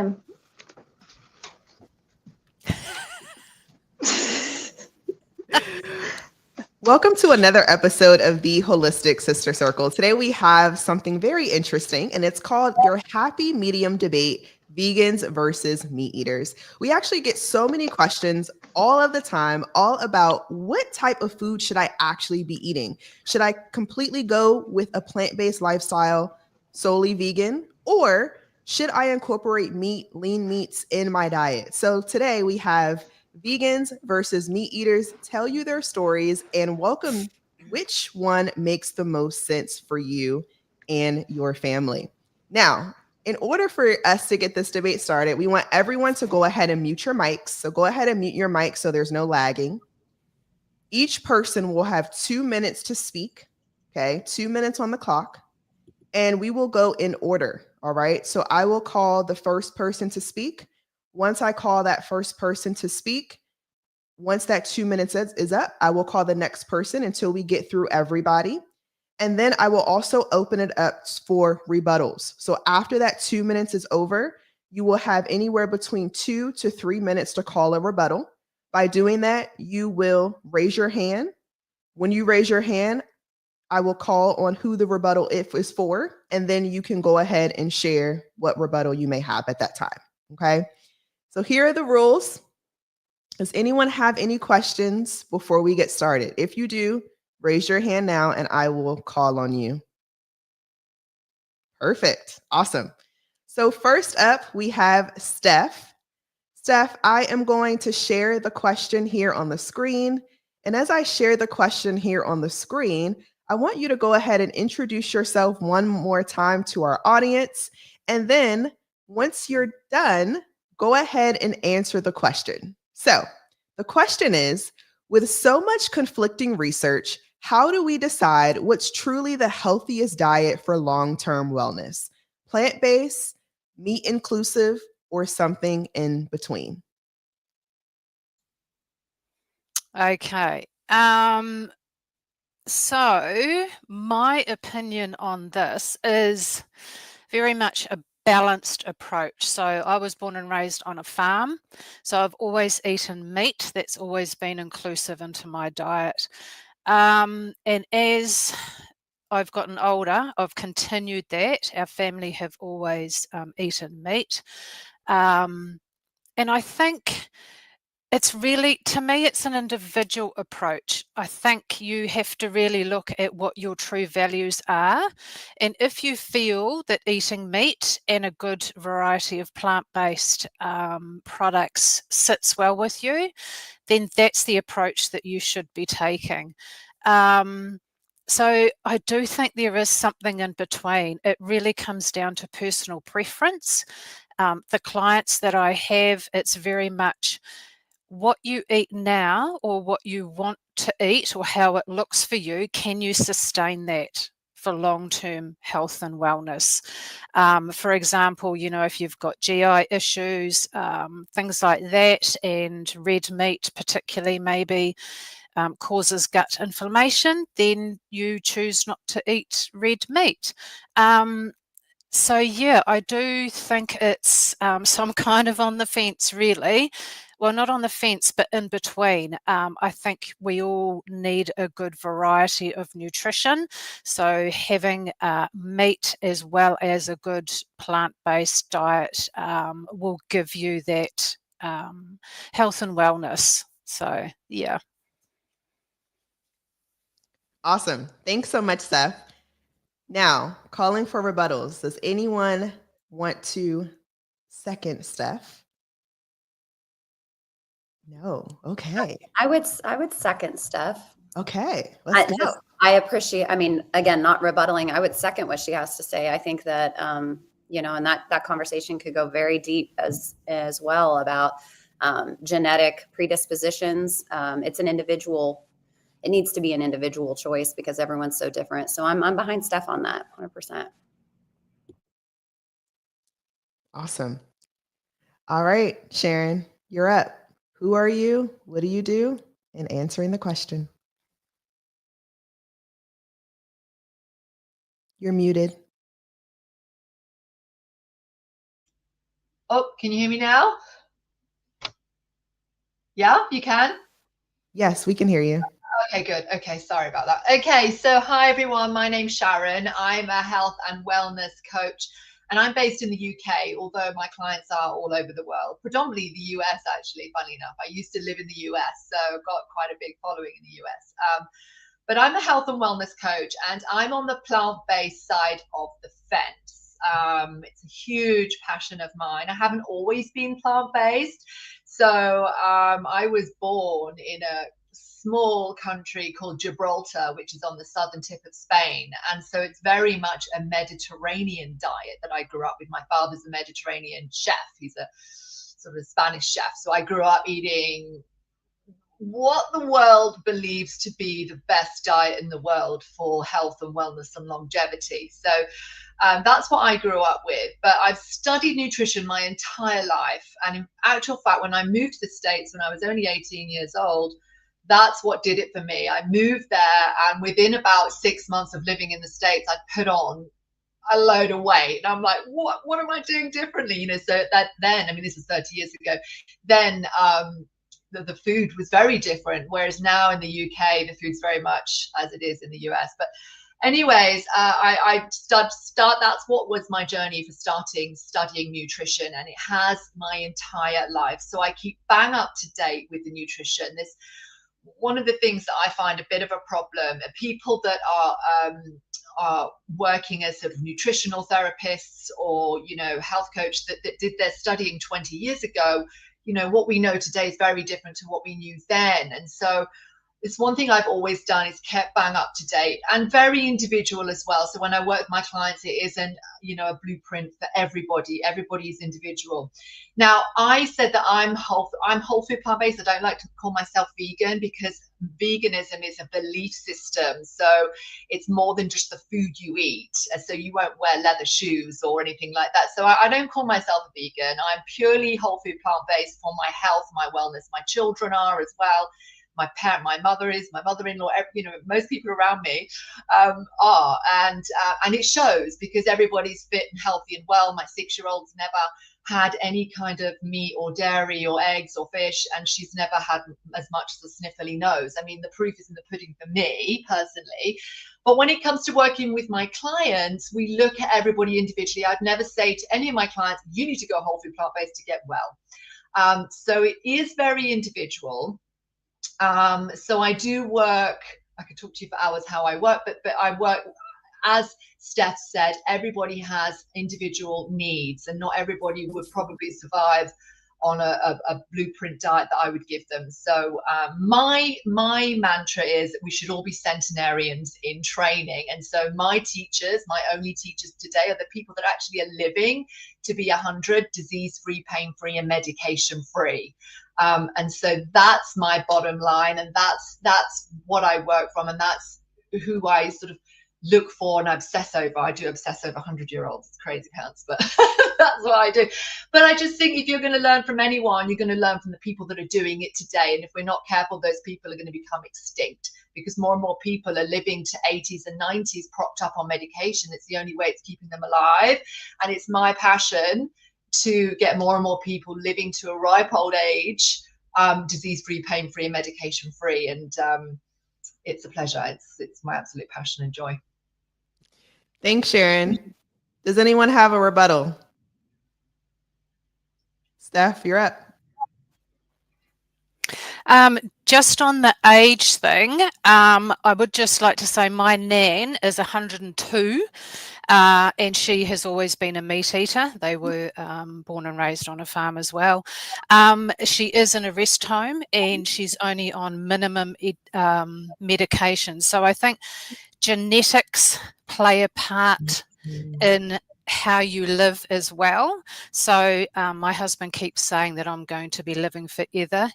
am. Welcome to another episode of the Holistic Sister Circle. Today we have something very interesting, and it's called Your Happy Medium Debate, Vegans versus Meat Eaters. We actually get so many questions all of the time, all about what type of food should I actually be eating? Should I completely go with a plant-based lifestyle, solely vegan, or should I incorporate meat, lean meats in my diet? So today we have vegans versus meat eaters tell you their stories and welcome which one makes the most sense for you and your family. Now, in order for us to get this debate started, we want everyone to go ahead and mute your mics. So go ahead and mute your mic so there's no lagging. Each person will have 2 minutes to speak. Okay, 2 minutes on the clock. And we will go in order. All right. So I will call the first person to speak. Once I call that first person to speak, once that 2 minutes is up, I will call the next person until we get through everybody. And then I will also open it up for rebuttals. So after that 2 minutes is over, you will have anywhere between 2 to 3 minutes to call a rebuttal. By doing that, you will raise your hand. When you raise your hand, I will call on who the rebuttal is for, and then you can go ahead and share what rebuttal you may have at that time. Okay. So here are the rules. Does anyone have any questions before we get started? If you do, raise your hand now and I will call on you. Perfect. Awesome. So first up, we have Steph. Steph, I am going to share the question here on the screen. And as I share the question here on the screen, I want you to go ahead and introduce yourself one more time to our audience. And then once you're done, go ahead and answer the question. So the question is, with so much conflicting research, how do we decide what's truly the healthiest diet for long-term wellness? Plant-based, meat inclusive, or something in between? Okay. So my opinion on this is very much a balanced approach. So I was born and raised on a farm. So I've always eaten meat. That's always been inclusive into my diet. And as I've gotten older, I've continued that. Our family have always eaten meat. And I think it's really, to me, it's an individual approach. I think you have to really look at what your true values are. And if you feel that eating meat and a good variety of plant-based products sits well with you, then that's the approach that you should be taking. So I do think there is something in between. It really comes down to personal preference. The clients that I have, it's very much what you eat now or what you want to eat or how it looks for you. Can you sustain that for long-term health and wellness? For example, if you've got GI issues, things like that, and red meat particularly maybe causes gut inflammation, then you choose not to eat red meat. So yeah, I do think it's some kind of on the fence, really. Well, not on the fence, but in between. I think we all need a good variety of nutrition. So having meat as well as a good plant-based diet will give you that health and wellness. So yeah. Awesome. Thanks so much, Steph. Now, calling for rebuttals. Does anyone want to second Steph? No. Okay. I would second Steph. Okay. Let's go. I appreciate, again, not rebutting. I would second what she has to say. I think that, and that conversation could go very deep as well about genetic predispositions. It needs to be an individual choice because everyone's so different. So I'm behind Steph on that 100%. Awesome. All right, Sharon, you're up. Who are you? What do you do? And answering the question. You're muted. Oh, can you hear me now? Yeah, you can? Yes, we can hear you. Okay, good. Okay, sorry about that. Okay, so hi everyone. My name's Sharon. I'm a health and wellness coach, and I'm based in the UK, although my clients are all over the world, predominantly the US, actually, funny enough. I used to live in the US, so I've got quite a big following in the US. But I'm a health and wellness coach, and I'm on the plant-based side of the fence. It's a huge passion of mine. I haven't always been plant-based. So I was born in a small country called Gibraltar, which is on the southern tip of Spain. And so it's very much a Mediterranean diet that I grew up with. My father's a Mediterranean chef. He's a sort of Spanish chef. So I grew up eating what the world believes to be the best diet in the world for health and wellness and longevity. So that's what I grew up with. But I've studied nutrition my entire life. And in actual fact, when I moved to the States when I was only 18 years old, that's what did it for me. I moved there, and within about 6 months of living in the States, I put on a load of weight. And I'm like, what am I doing differently? You know, so that then, I mean, this is 30 years ago, then the food was very different. Whereas now in the UK, the food's very much as it is in the US. But anyways, that's what was my journey for studying nutrition, and it has my entire life. So I keep bang up to date with the nutrition. This one of the things that I find a bit of a problem are people that are working as sort of nutritional therapists or, you know, health coach that did their studying 20 years ago. You know, what we know today is very different to what we knew then. And so it's one thing I've always done is kept bang up to date and very individual as well. So when I work with my clients, it isn't, you know, a blueprint for everybody. Everybody is individual. Now, I said that I'm whole food plant-based. I don't like to call myself vegan because veganism is a belief system. So it's more than just the food you eat. So you won't wear leather shoes or anything like that. So I don't call myself a vegan. I'm purely whole food plant-based for my health, my wellness. My children are as well. My mother is, my mother-in-law, you know, most people around me are, and it shows because everybody's fit and healthy and well. My 6-year-old's never had any kind of meat or dairy or eggs or fish, and she's never had as much as a sniffly nose. I mean, the proof is in the pudding for me personally. But when it comes to working with my clients, we look at everybody individually. I'd never say to any of my clients, you need to go whole food plant-based to get well. So it is very individual. So I do work, I could talk to you for hours how I work, but I work, as Steph said, everybody has individual needs, and not everybody would probably survive on a blueprint diet that I would give them. So my mantra is that we should all be centenarians in training. And so my teachers, my only teachers today, are the people that actually are living to be 100, disease-free, pain-free, and medication-free. And so that's my bottom line, and that's what I work from, and that's who I sort of look for and obsess over. I do obsess over 100-year-olds. It's crazy pants, but that's what I do. But I just think if you're going to learn from anyone, you're going to learn from the people that are doing it today. And if we're not careful, those people are going to become extinct because more and more people are living to 80s and 90s propped up on medication. It's the only way it's keeping them alive. And it's my passion to get more and more people living to a ripe old age, disease-free, pain-free, and medication-free. And it's a pleasure. It's my absolute passion and joy. Thanks, Sharon. Does anyone have a rebuttal? Steph, you're up. Just on the age thing, I would just like to say my nan is 102, and she has always been a meat eater. They were born and raised on a farm as well. She is in a rest home, and she's only on minimum medication. So I think genetics play a part in how you live as well. So my husband keeps saying that I'm going to be living forever.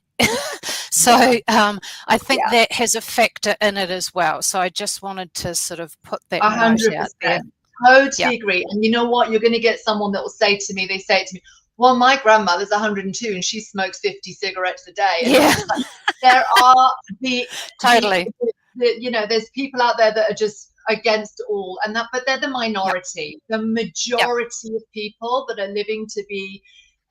So I think that has a factor in it as well. So I just wanted to sort of put that 100%. note out there. Totally agree. And you know what? You're going to get someone that will say to me, well, my grandmother's 102 and she smokes 50 cigarettes a day. And Yeah. like, there are Totally. you know, there's people out there that are just against all, and that, but they're the minority. The majority of people that are living to be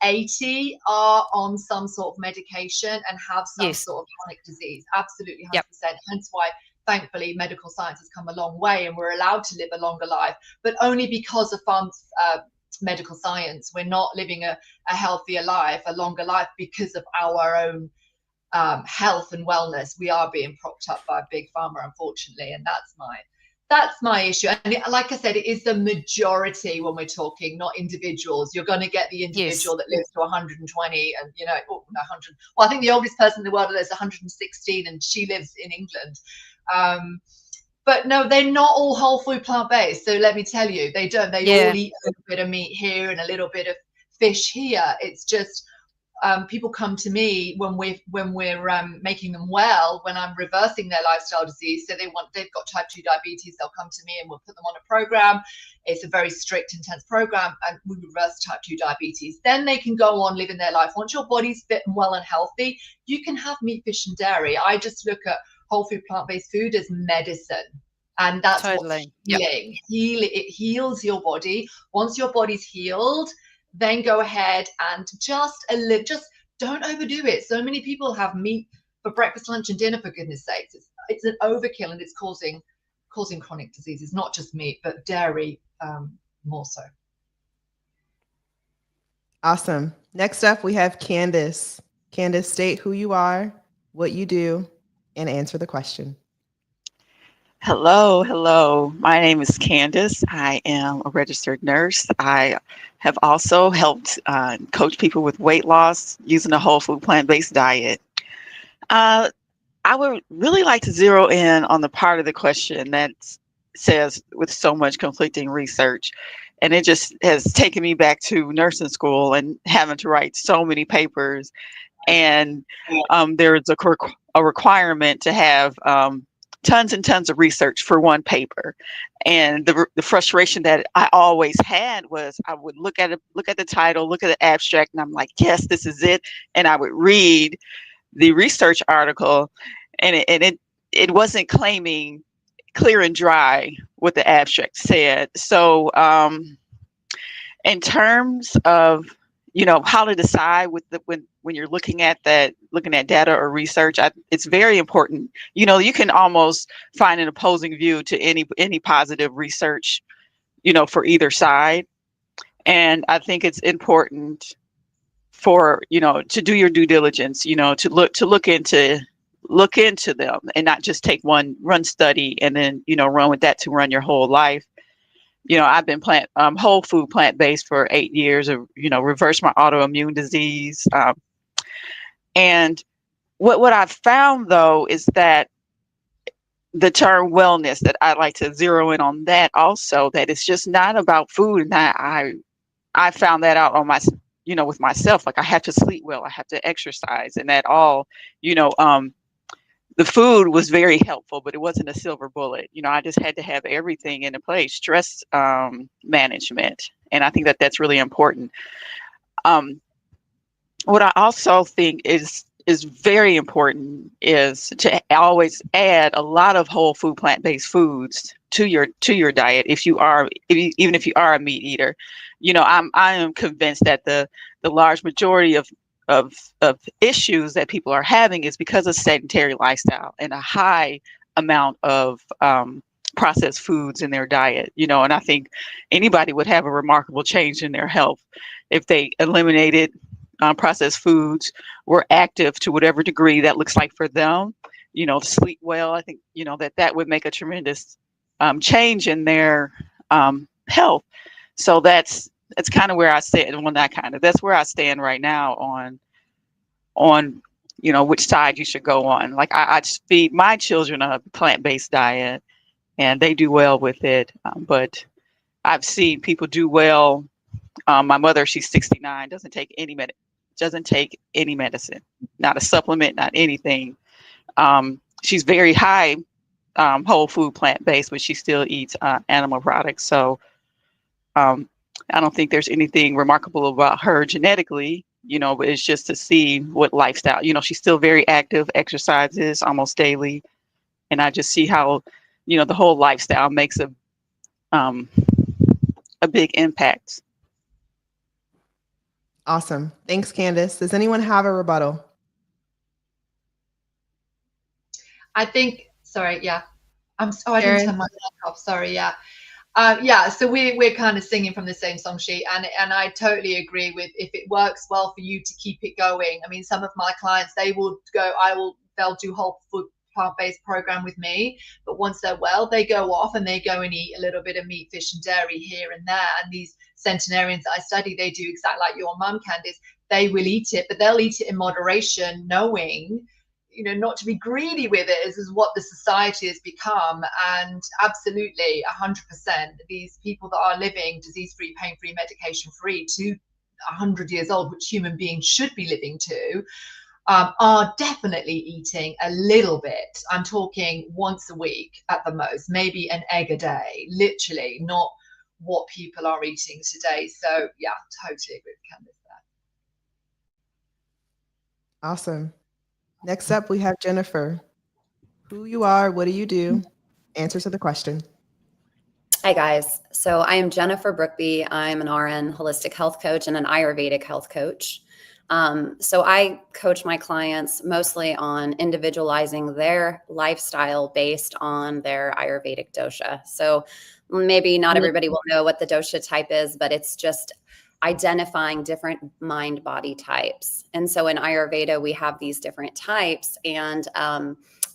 80 are on some sort of medication and have some Yes. sort of chronic disease. Absolutely, 100%. Yep. Hence why, thankfully, medical science has come a long way and we're allowed to live a longer life, but only because of medical science. We're not living a healthier life, a longer life, because of our own health and wellness. We are being propped up by big pharma, unfortunately, and that's my issue. And like I said, it is the majority when we're talking, not individuals. You're going to get the individual that lives to 120 and, you know, no, 100. Well, I think the oldest person in the world is 116 and she lives in England. But no, they're not all whole food plant-based. So let me tell you, they don't. They all eat a little bit of meat here and a little bit of fish here. It's just people come to me when we're making them well, when I'm reversing their lifestyle disease. So they've got type 2 diabetes. They'll come to me and we'll put them on a program. It's a very strict, intense program, and we reverse type 2 diabetes. Then they can go on living their life. Once your body's fit and well and healthy, you can have meat, fish, and dairy. I just look at whole food plant-based food as medicine. And that's Totally. what's healing. It heals your body. Once your body's healed, then go ahead and just don't overdo it. So many people have meat for breakfast, lunch, and dinner, for goodness sakes. It's an overkill, and it's causing chronic diseases, not just meat, but dairy more so. Awesome. Next up, we have Candace. Candace, state who you are, what you do, and answer the question. Hello. My name is Candace. I am a registered nurse. I have also helped coach people with weight loss using a whole food plant-based diet. I would really like to zero in on the part of the question that says, with so much conflicting research, and it just has taken me back to nursing school and having to write so many papers. And there is a requirement to have tons and tons of research for one paper. And the frustration that I always had was I would look at the title, look at the abstract, and I'm like, yes, this is it. And I would read the research article, and it wasn't claiming clear and dry what the abstract said. So in terms of, you know, how to decide when you're looking at data or research, it's very important. You know, you can almost find an opposing view to any positive research, you know, for either side. And I think it's important for, you know, to do your due diligence, you know, to look into them and not just take one study and then, you know, run with that to run your whole life. You know, I've been whole food plant-based for 8 years, you know, reversed my autoimmune disease. And what I've found, though, is that the term wellness, that I like to zero in on that also, that it's just not about food. And I found that out on with myself. Like, I have to sleep well, I have to exercise, and that all, you know, the food was very helpful, but it wasn't a silver bullet. You know, I just had to have everything in place, stress management. And I think that that's really important. What I also think is very important is to always add a lot of whole food plant-based foods to your diet even if you are a meat eater. You know, I am convinced that the large majority of issues that people are having is because of sedentary lifestyle and a high amount of processed foods in their diet. You know, and I think anybody would have a remarkable change in their health if they eliminated processed foods, were active to whatever degree that looks like for them, you know, sleep well. I think, you know, that would make a tremendous change in their health. So that's kind of where I stand. Well, not kind of, that's where I stand right now on, you know, which side you should go on. Like, I feed my children a plant-based diet and they do well with it. But I've seen people do well. My mother, she's 69, doesn't take any medicine, not a supplement, not anything. She's very high whole food plant-based, but she still eats animal products. So I don't think there's anything remarkable about her genetically, you know, but it's just to see what lifestyle, you know, she's still very active, exercises almost daily. And I just see how, you know, the whole lifestyle makes a big impact. Awesome. Thanks, Candace. Does anyone have a rebuttal? I think, sorry, yeah. I didn't Sharon? turn my mic off. Sorry, yeah. So we're kind of singing from the same song sheet, and I totally agree with, if it works well for you to keep it going. I mean, some of my clients, they'll do whole food plant-based program with me, but once they're well, they go off and they go and eat a little bit of meat, fish, and dairy here and there. And these centenarians that I study, they do exactly like your mum, Candace. They will eat it, but they'll eat it in moderation, knowing, not to be greedy with it, is what the society has become. And absolutely 100%, these people that are living disease-free, pain-free, medication-free to 100 years old, which human beings should be living to, are definitely eating a little bit. I'm talking once a week at the most, maybe an egg a day, literally, not what people are eating today. So yeah, totally agree with Candace there. Awesome. Next up, we have Jennifer. Who you are, what do you do? Answer to the question. Hi, guys. So I am Jennifer Brookby. I'm an RN holistic health coach and an Ayurvedic health coach. So I coach my clients mostly on individualizing their lifestyle based on their Ayurvedic dosha. So maybe not everybody will know what the dosha type is, but it's just identifying different mind-body types. And so in Ayurveda, we have these different types. And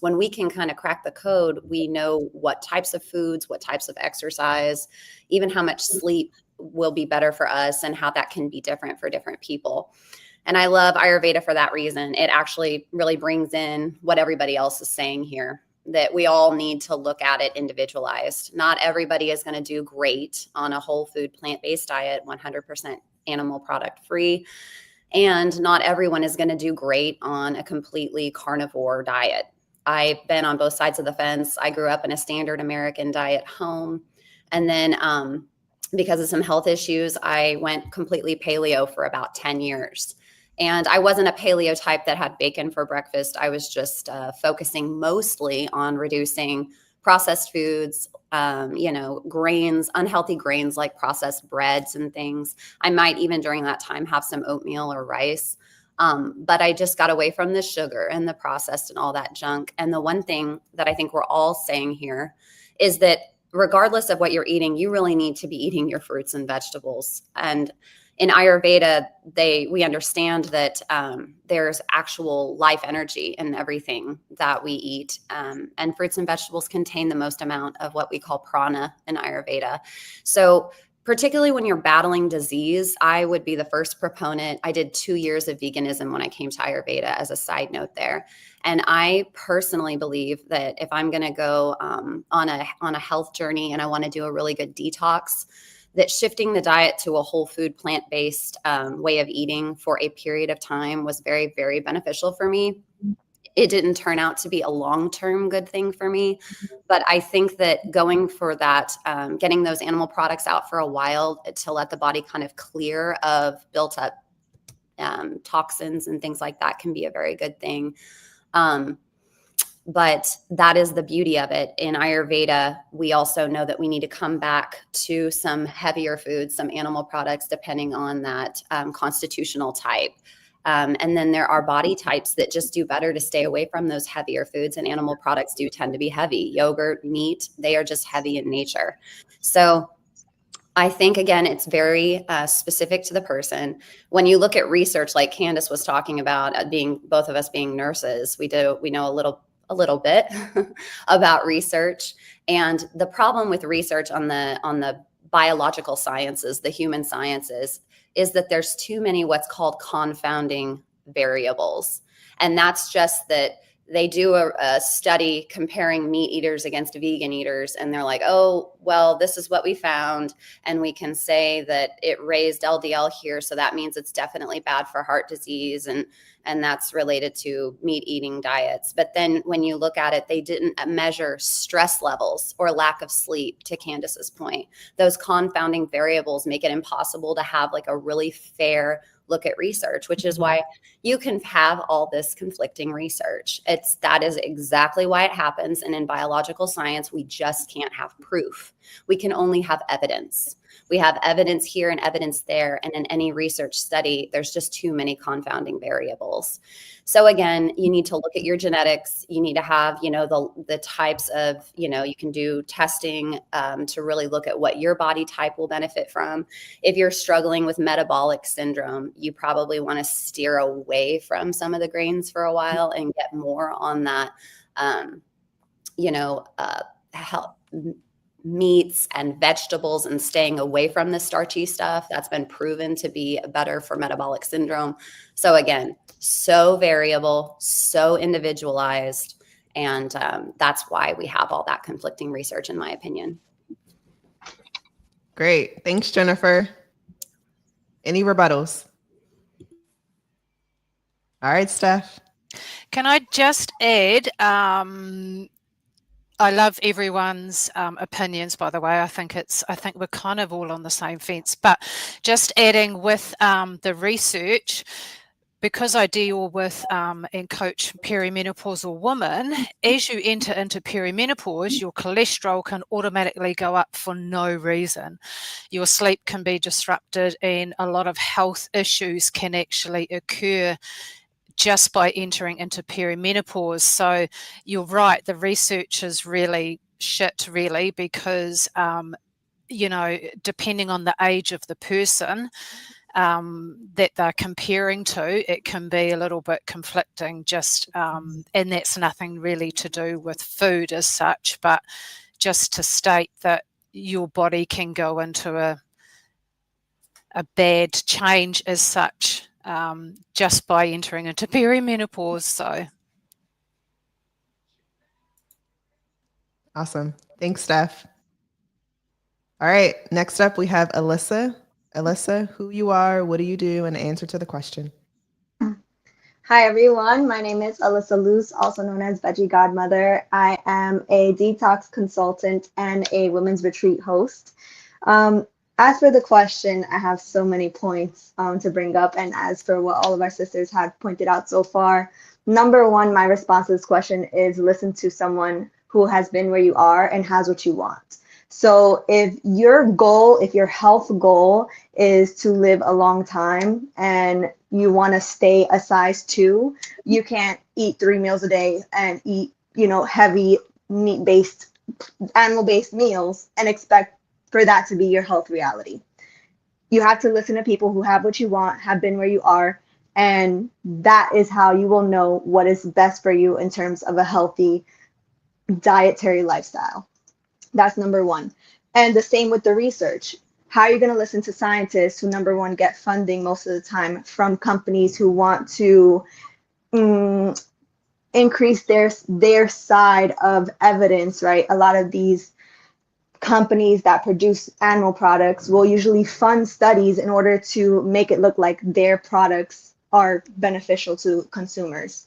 when we can kind of crack the code, we know what types of foods, what types of exercise, even how much sleep will be better for us, and how that can be different for different people. And I love Ayurveda for that reason. It actually really brings in what everybody else is saying here, that we all need to look at it individualized. Not everybody is going to do great on a whole food, plant-based diet, 100% animal product free. And not everyone is going to do great on a completely carnivore diet. I've been on both sides of the fence. I grew up in a standard American diet home. And then because of some health issues, I went completely paleo for about 10 years. And I wasn't a paleo type that had bacon for breakfast. I was just focusing mostly on reducing processed foods, grains, unhealthy grains like processed breads and things. I might even during that time have some oatmeal or rice. But I just got away from the sugar and the processed and all that junk. And the one thing that I think we're all saying here is that regardless of what you're eating, you really need to be eating your fruits and vegetables. And in Ayurveda, we understand that there's actual life energy in everything that we eat. And fruits and vegetables contain the most amount of what we call prana in Ayurveda. So particularly when you're battling disease, I would be the first proponent. I did 2 years of veganism when I came to Ayurveda, as a side note there. And I personally believe that if I'm going to go on a health journey and I want to do a really good detox, that shifting the diet to a whole food, plant-based way of eating for a period of time was very, very beneficial for me. It didn't turn out to be a long-term good thing for me, but I think that going for that, getting those animal products out for a while to let the body kind of clear of built up toxins and things like that can be a very good thing. But that is the beauty of it. In Ayurveda, we also know that we need to come back to some heavier foods, some animal products, depending on that constitutional type. And then there are body types that just do better to stay away from those heavier foods, and animal products do tend to be heavy. Yogurt, meat, they are just heavy in nature. So I think, again, it's very specific to the person. When you look at research, like Candace was talking about, both of us being nurses, we know a little bit about research. And the problem with research on the biological sciences, the human sciences, is that there's too many what's called confounding variables. And that's just that they do a study comparing meat eaters against vegan eaters, and they're like, oh, well, this is what we found, and we can say that it raised LDL here, so that means it's definitely bad for heart disease, and that's related to meat eating diets. But then when you look at it, they didn't measure stress levels or lack of sleep, to Candace's point. Those confounding variables make it impossible to have like a really fair look at research, which is why you can have all this conflicting research. That is exactly why it happens. And in biological science, we just can't have proof. We can only have evidence. We have evidence here and evidence there. And in any research study, there's just too many confounding variables. So again, you need to look at your genetics. You need to have, the types of, you can do testing to really look at what your body type will benefit from. If you're struggling with metabolic syndrome, you probably want to steer away from some of the grains for a while and get more on that, health, meats and vegetables, and staying away from the starchy stuff. That's been proven to be better for metabolic syndrome. So again, so variable, so individualized. And that's why we have all that conflicting research, in my opinion. Great. Thanks, Jennifer. Any rebuttals? All right, Steph. Can I just add, I love everyone's opinions, by the way. I think we're kind of all on the same fence, but just adding with the research, because I deal with and coach perimenopausal women, as you enter into perimenopause, your cholesterol can automatically go up for no reason. Your sleep can be disrupted, and a lot of health issues can actually occur just by entering into perimenopause. So you're right, the research is really shit, really, because depending on the age of the person that they're comparing to, it can be a little bit conflicting, and that's nothing really to do with food as such, but just to state that your body can go into a bad change as such, just by entering into perimenopause. So Awesome. Thanks, Steph. All right. Next up, we have Alyssa. Alyssa, who you are, what do you do, and answer to the question. Hi, everyone. My name is Alyssa Luce, also known as Veggie Godmother. I am a detox consultant and a women's retreat host. As for the question, I have so many points to bring up. And as for what all of our sisters have pointed out so far, number one, my response to this question is listen to someone who has been where you are and has what you want. So if your health goal is to live a long time and you want to stay a size 2, you can't eat 3 meals a day and eat, heavy meat-based, animal-based meals and expect for that to be your health reality. You have to listen to people who have what you want, have been where you are, and that is how you will know what is best for you in terms of a healthy dietary lifestyle. That's number one. And the same with the research. How are you going to listen to scientists who, number one, get funding most of the time from companies who want to increase their side of evidence, right? A lot of these companies that produce animal products will usually fund studies in order to make it look like their products are beneficial to consumers.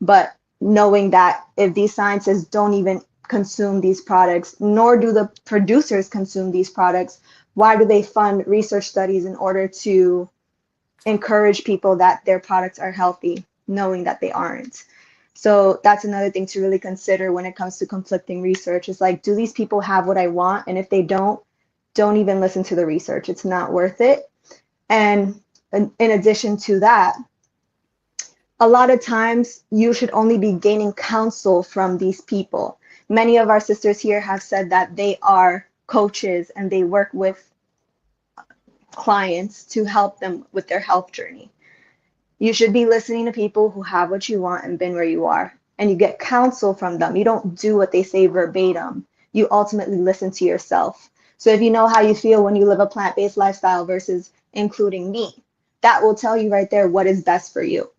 But knowing that if these scientists don't even consume these products, nor do the producers consume these products, why do they fund research studies in order to encourage people that their products are healthy, knowing that they aren't? So that's another thing to really consider when it comes to conflicting research. Is like, do these people have what I want? And if they don't even listen to the research. It's not worth it. And in addition to that, a lot of times you should only be gaining counsel from these people. Many of our sisters here have said that they are coaches and they work with clients to help them with their health journey. You should be listening to people who have what you want and been where you are, and you get counsel from them. You don't do what they say verbatim. You ultimately listen to yourself. So if you know how you feel when you live a plant-based lifestyle versus including meat, that will tell you right there what is best for you.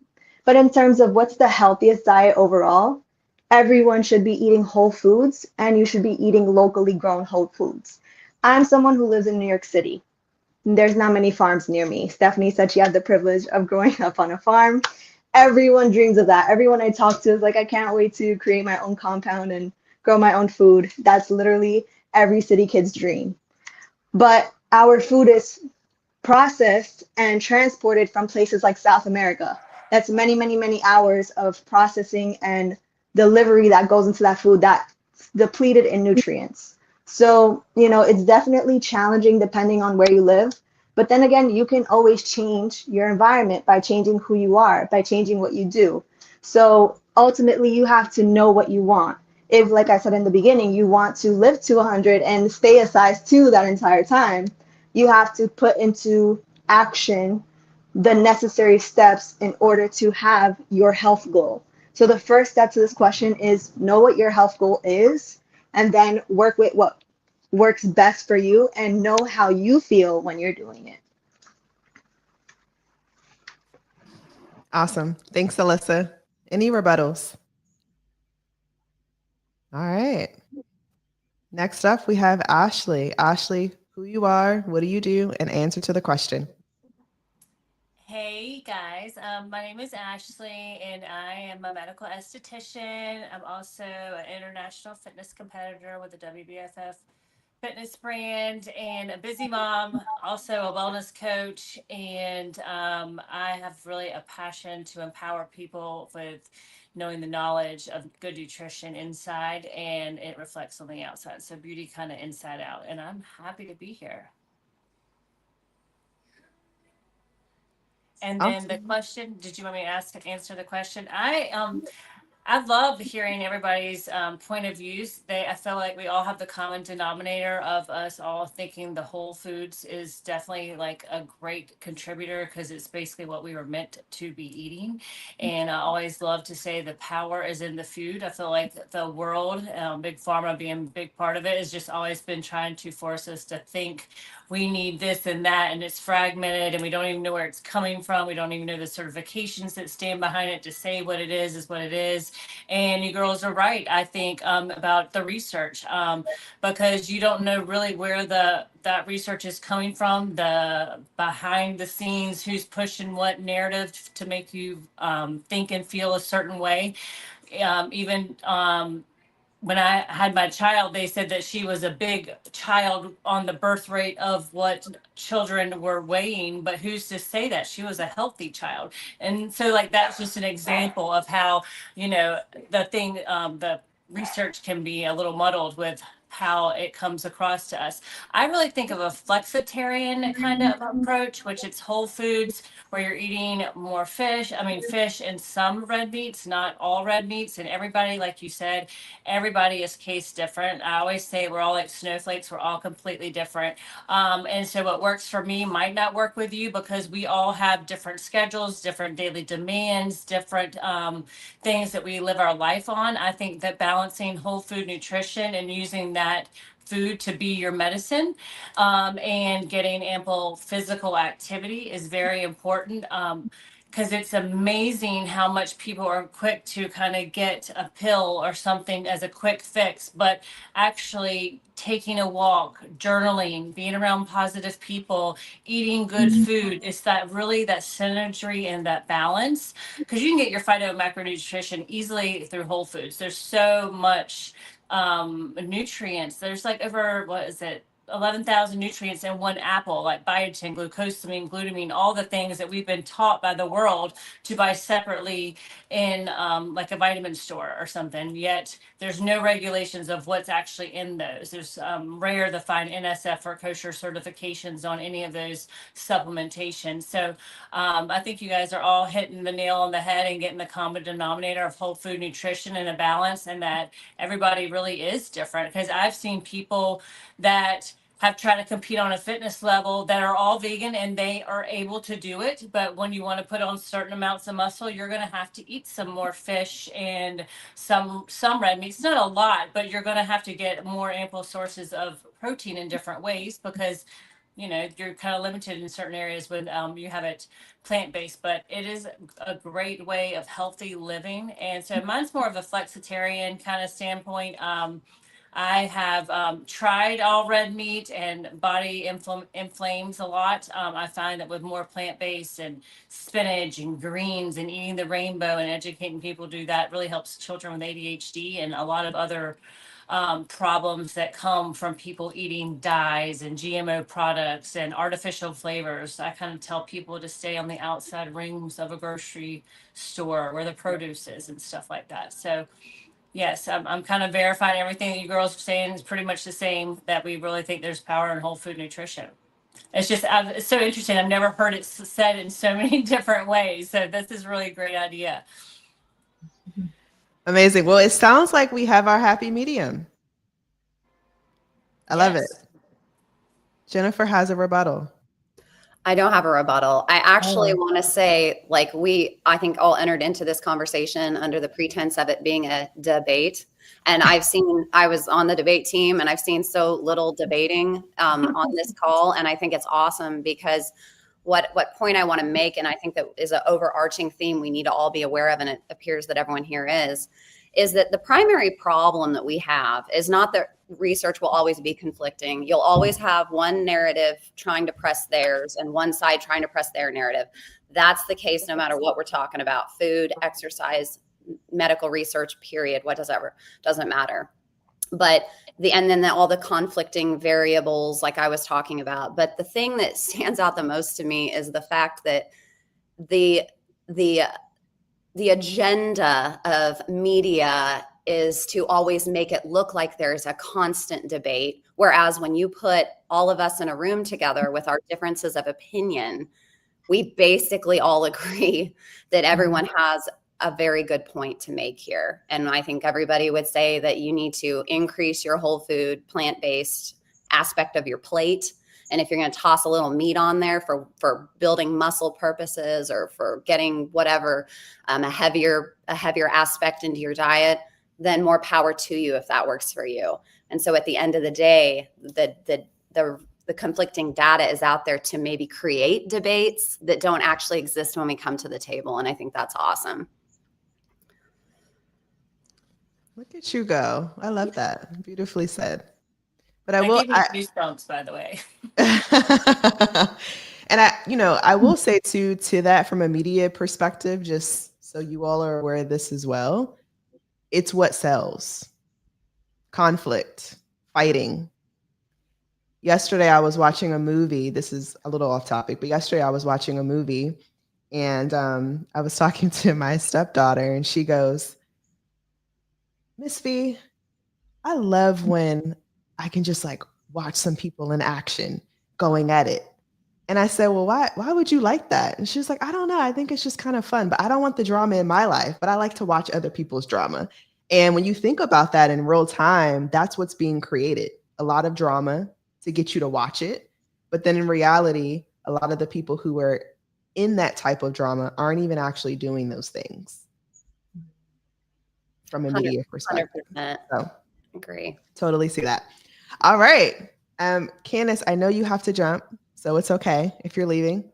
But in terms of what's the healthiest diet overall, everyone should be eating whole foods, and you should be eating locally grown whole foods. I'm someone who lives in New York City. There's not many farms near me. Stephanie said she had the privilege of growing up on a farm. Everyone dreams of that. Everyone I talk to is like, I can't wait to create my own compound and grow my own food. That's literally every city kid's dream. But our food is processed and transported from places like South America. That's many, many, many hours of processing and delivery that goes into that food that's depleted in nutrients. So, it's definitely challenging depending on where you live. But then again, you can always change your environment by changing who you are, by changing what you do. So ultimately, you have to know what you want. If, like I said in the beginning, you want to live to 100 and stay a size 2 that entire time, you have to put into action the necessary steps in order to have your health goal. So the first step to this question is know what your health goal is, and then work with what works best for you and know how you feel when you're doing it. Awesome. Thanks, Alyssa. Any rebuttals? All right. Next up, we have Ashley. Ashley, who you are, what do you do, and answer to the question. Hey guys, my name is Ashley and I am a medical esthetician. I'm also an international fitness competitor with the WBFF fitness brand and a busy mom, also a wellness coach. And I have really a passion to empower people with knowing the knowledge of good nutrition inside and it reflects on the outside. So beauty kind of inside out. And I'm happy to be here. And then the Awesome. question, did you want me to answer the question? I love hearing everybody's point of views. I feel like we all have the common denominator of us all thinking the whole foods is definitely like a great contributor because it's basically what we were meant to be eating. And I always love to say the power is in the food. I feel like the world, big pharma being a big part of it, has just always been trying to force us to think we need this and that, and it's fragmented, and we don't even know where it's coming from. We don't even know the certifications that stand behind it to say what it is what it is. And you girls are right, I think, about the research, because you don't know really where that research is coming from, the behind the scenes, who's pushing what narrative to make you think and feel a certain way. Even when I had my child, they said that she was a big child on the birth rate of what children were weighing, but who's to say that she was a healthy child? And so, like, that's just an example of how, the research can be a little muddled with how it comes across to us. I really think of a flexitarian kind of approach, which it's whole foods where you're eating more fish. I mean, fish and some red meats, not all red meats. And everybody, like you said, everybody is case different. I always say we're all like snowflakes. We're all completely different. And so what works for me might not work with you because we all have different schedules, different daily demands, different things that we live our life on. I think that balancing whole food nutrition and using that food to be your medicine, and getting ample physical activity is very important. Because it's amazing how much people are quick to kind of get a pill or something as a quick fix, but actually taking a walk, journaling, being around positive people, eating good food, it's that really that synergy and that balance. Because you can get your phyto macronutrition easily through whole foods. There's so much nutrients. There's like over, what is it, 11,000 nutrients in one apple, like biotin, glucosamine, glutamine, all the things that we've been taught by the world to buy separately in like a vitamin store or something. Yet there's no regulations of what's actually in those. There's rare to find NSF or kosher certifications on any of those supplementation. So I think you guys are all hitting the nail on the head and getting the common denominator of whole food nutrition and a balance, and that everybody really is different. Because I've seen people that have tried to compete on a fitness level that are all vegan and they are able to do it. But when you want to put on certain amounts of muscle, you're going to have to eat some more fish and some red meats. Not a lot, but you're going to have to get more ample sources of protein in different ways because you're kind of limited in certain areas when you have it plant-based. But it is a great way of healthy living. And so mine's more of a flexitarian kind of standpoint. I have tried all red meat and body inflames a lot. I find that with more plant-based and spinach and greens and eating the rainbow and educating people to do that really helps children with ADHD and a lot of other problems that come from people eating dyes and GMO products and artificial flavors. I kind of tell people to stay on the outside rings of a grocery store where the produce is and stuff like that. So Yes, I'm kind of verifying everything that you girls are saying is pretty much the same, that we really think there's power in whole food nutrition. It's just, it's so interesting. I've never heard it said in so many different ways. So this is really a great idea. Amazing. Well, it sounds like we have our happy medium. I love it. Yes. Jennifer has a rebuttal. I don't have a rebuttal. I actually Oh. want to say, like, I think all entered into this conversation under the pretense of it being a debate. And I was on the debate team, and I've seen so little debating on this call. And I think it's awesome, because what point I want to make, and I think that is an overarching theme we need to all be aware of, and it appears that everyone here is that the primary problem that we have is not that research will always be conflicting. You'll always have one narrative trying to press theirs and one side trying to press their narrative. That's the case no matter what we're talking about: food, exercise, medical research, period, whatever, doesn't matter. But all the conflicting variables like I was talking about. But the thing that stands out the most to me is the fact that the agenda of media is to always make it look like there's a constant debate. Whereas when you put all of us in a room together with our differences of opinion, we basically all agree that everyone has a very good point to make here. And I think everybody would say that you need to increase your whole food, plant-based aspect of your plate. And if you're going to toss a little meat on there for building muscle purposes, or for getting whatever, a heavier aspect into your diet, then more power to you if that works for you. And so at the end of the day, the conflicting data is out there to maybe create debates that don't actually exist when we come to the table. And I think that's awesome. Look at you go. I love that. Beautifully said. But I gave you goosebumps, by the way. And I will say too, to that, from a media perspective, just so you all are aware of this as well, it's what sells. Conflict, fighting. Yesterday I was watching a movie. This is a little off topic, but yesterday I was watching a movie, and I was talking to my stepdaughter, and she goes, "Miss V, I love when I can just like watch some people in action going at it." And I said, "Well, why would you like that?" And she was like, "I don't know. I think it's just kind of fun, but I don't want the drama in my life, but I like to watch other people's drama." And when you think about that in real time, that's what's being created. A lot of drama to get you to watch it. But then in reality, a lot of the people who are in that type of drama aren't even actually doing those things from a media perspective. 100%. So Agree. Totally see that. All right. Candace, I know you have to jump, so it's okay if you're leaving.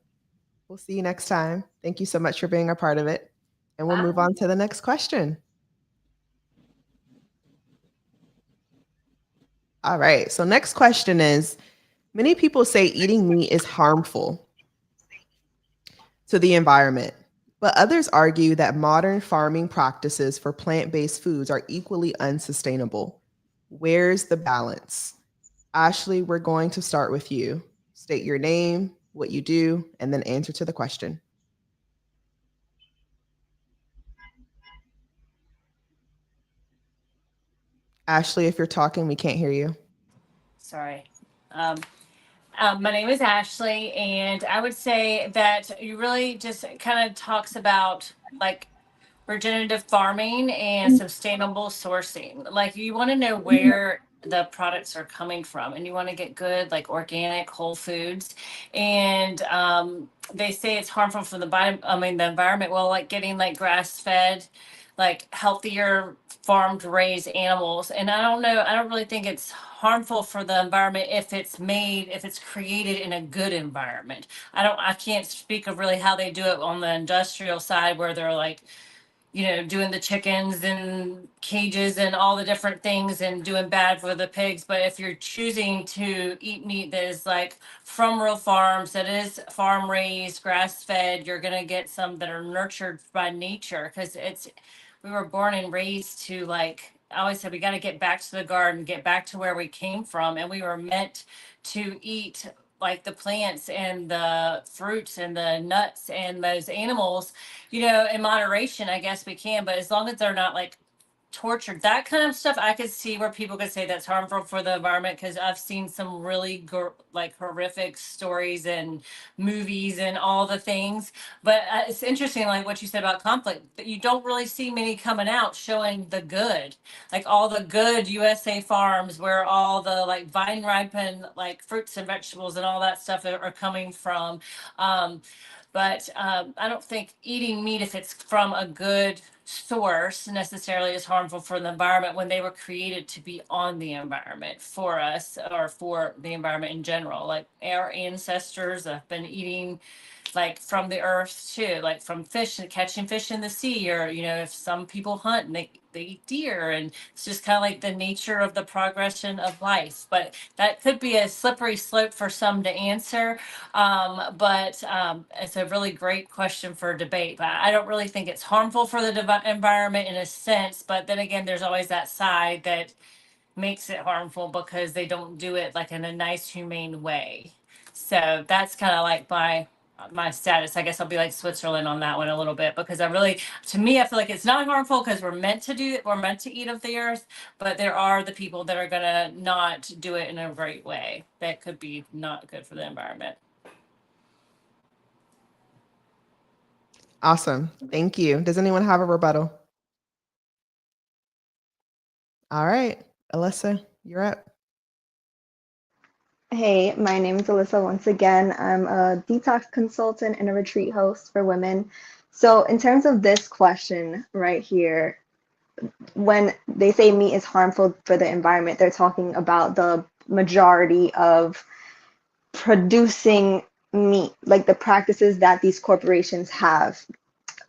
We'll see you next time. Thank you so much for being a part of it. And we'll move on to the next question. All right. So next question is, many people say eating meat is harmful to the environment, but others argue that modern farming practices for plant-based foods are equally unsustainable. Where's the balance? Ashley, we're going to start with you. State your name, what you do, and then answer to the question. Ashley, if you're talking, we can't hear you. Sorry. My name is Ashley, and I would say that you really just kind of talks about like regenerative farming and sustainable sourcing. Like, you want to know where the products are coming from, and you want to get good, like organic, whole foods. And they say it's harmful for the environment. Well, like getting like grass fed, like healthier farmed raised animals. And I don't really think it's harmful for the environment if it's created in a good environment. I can't speak of really how they do it on the industrial side, where they're like, doing the chickens and cages and all the different things and doing bad for the pigs. But if you're choosing to eat meat that is like from real farms, that is farm raised, grass fed, you're going to get some that are nurtured by nature, because we were born and raised to, like I always said, we got to get back to the garden, get back to where we came from. And we were meant to eat like the plants and the fruits and the nuts and those animals, in moderation. I guess we can, but as long as they're not like tortured, that kind of stuff, I could see where people could say that's harmful for the environment, because I've seen some really like horrific stories and movies and all the things. But it's interesting, like what you said about conflict, that you don't really see many coming out showing the good, like all the good USA farms where all the like vine ripened like fruits and vegetables and all that stuff are coming from. I don't think eating meat, if it's from a good source, necessarily is harmful for the environment when they were created to be on the environment for us, or for the environment in general. Like our ancestors have been eating like from the earth too, like from fish and catching fish in the sea, or if some people hunt and they eat deer, and it's just kind of like the nature of the progression of life. But that could be a slippery slope for some to answer. But it's a really great question for debate. But I don't really think it's harmful for the environment in a sense. But then again, there's always that side that makes it harmful because they don't do it like in a nice, humane way. So that's kind of like my status. I guess I'll be like Switzerland on that one a little bit, because to me, I feel like it's not harmful because we're meant to do it. We're meant to eat of the earth, but there are the people that are gonna not do it in a great way that could be not good for the environment. Awesome. Thank you. Does anyone have a rebuttal? All right, Alyssa, you're up. Hey, my name is Alyssa once again. I'm a detox consultant and a retreat host for women. So, in terms of this question right here, when they say meat is harmful for the environment, they're talking about the majority of producing meat, like the practices that these corporations have.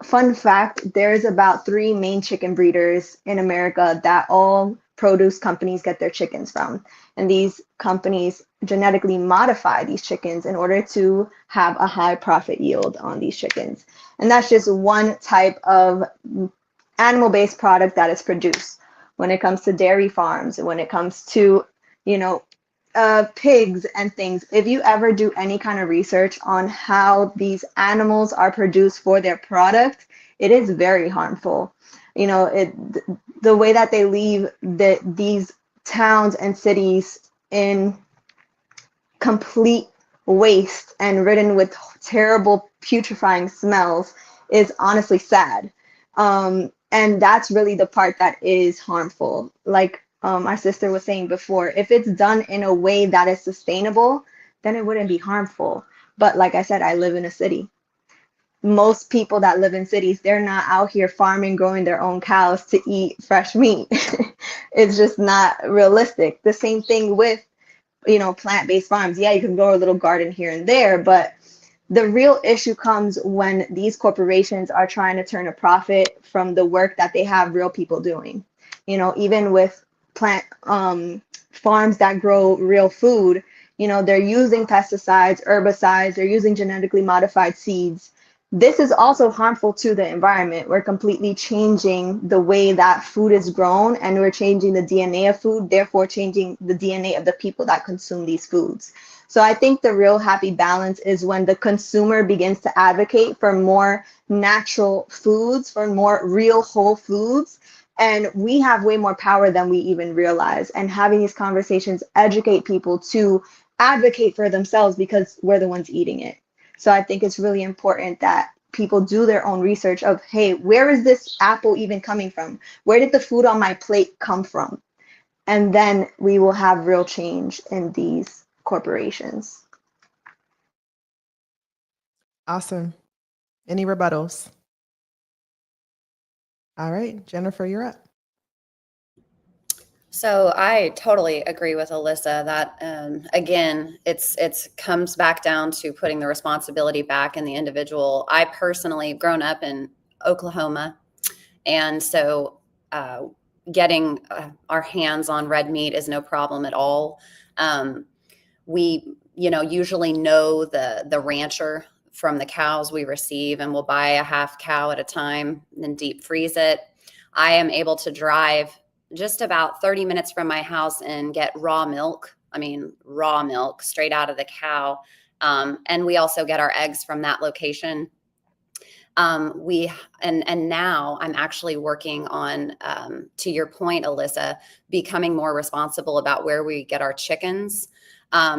Fun fact, there's about 3 main chicken breeders in America that all produce companies get their chickens from. And these companies genetically modify these chickens in order to have a high profit yield on these chickens. And that's just one type of animal-based product that is produced. When it comes to dairy farms, when it comes to, pigs and things, if you ever do any kind of research on how these animals are produced for their product, it is very harmful. The way that they leave these towns and cities in complete waste and ridden with terrible putrefying smells is honestly sad. And that's really the part that is harmful. Like my sister was saying before, if it's done in a way that is sustainable, then it wouldn't be harmful. But like I said, I live in a city. Most people that live in cities, they're not out here farming, growing their own cows to eat fresh meat. It's just not realistic. The same thing with, plant-based farms. Yeah, you can grow a little garden here and there, but the real issue comes when these corporations are trying to turn a profit from the work that they have real people doing. Even with plant farms that grow real food, they're using pesticides, herbicides, they're using genetically modified seeds. This is also harmful to the environment. We're completely changing the way that food is grown, and we're changing the DNA of food, therefore changing the DNA of the people that consume these foods. So I think the real happy balance is when the consumer begins to advocate for more natural foods, for more real whole foods. And we have way more power than we even realize. And having these conversations educate people to advocate for themselves because we're the ones eating it. So I think it's really important that people do their own research of, hey, where is this apple even coming from? Where did the food on my plate come from? And then we will have real change in these corporations. Awesome. Any rebuttals? All right, Jennifer, you're up. So I totally agree with Alyssa that, again, it's comes back down to putting the responsibility back in the individual. I personally have grown up in Oklahoma, and so getting our hands on red meat is no problem at all. We, usually know the rancher from the cows we receive, and we'll buy a half cow at a time and deep freeze it. I am able to drive just about 30 minutes from my house and get raw milk straight out of the cow. And we also get our eggs from that location. And now I'm actually working on, to your point, Alyssa, becoming more responsible about where we get our chickens.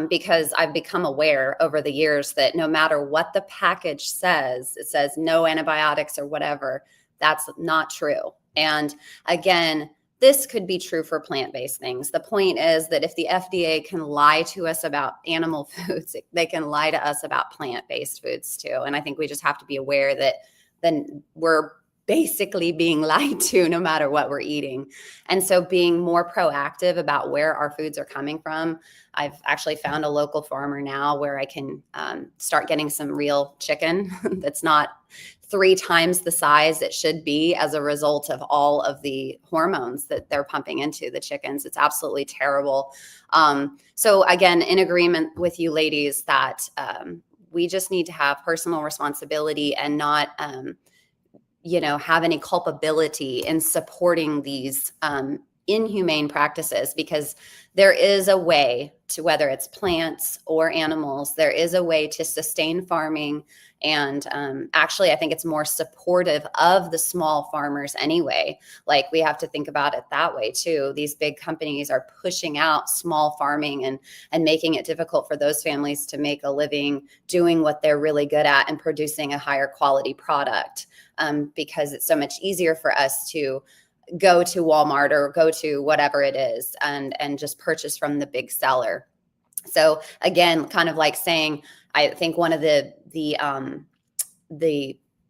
Because I've become aware over the years that no matter what the package says, it says no antibiotics or whatever, that's not true. And again, this could be true for plant-based things. The point is that if the FDA can lie to us about animal foods, they can lie to us about plant-based foods too. And I think we just have to be aware that then we're basically being lied to no matter what we're eating. And so being more proactive about where our foods are coming from. I've actually found a local farmer now where I can start getting some real chicken that's not 3 times the size it should be as a result of all of the hormones that they're pumping into the chickens. It's absolutely terrible. So again, in agreement with you ladies that we just need to have personal responsibility and not have any culpability in supporting these inhumane practices, because there is a way to, whether it's plants or animals, there is a way to sustain farming. And actually, I think it's more supportive of the small farmers anyway. Like, we have to think about it that way too. These big companies are pushing out small farming and making it difficult for those families to make a living doing what they're really good at and producing a higher quality product, because it's so much easier for us to go to Walmart or go to whatever it is and just purchase from the big seller. So again, kind of like saying, I think one of the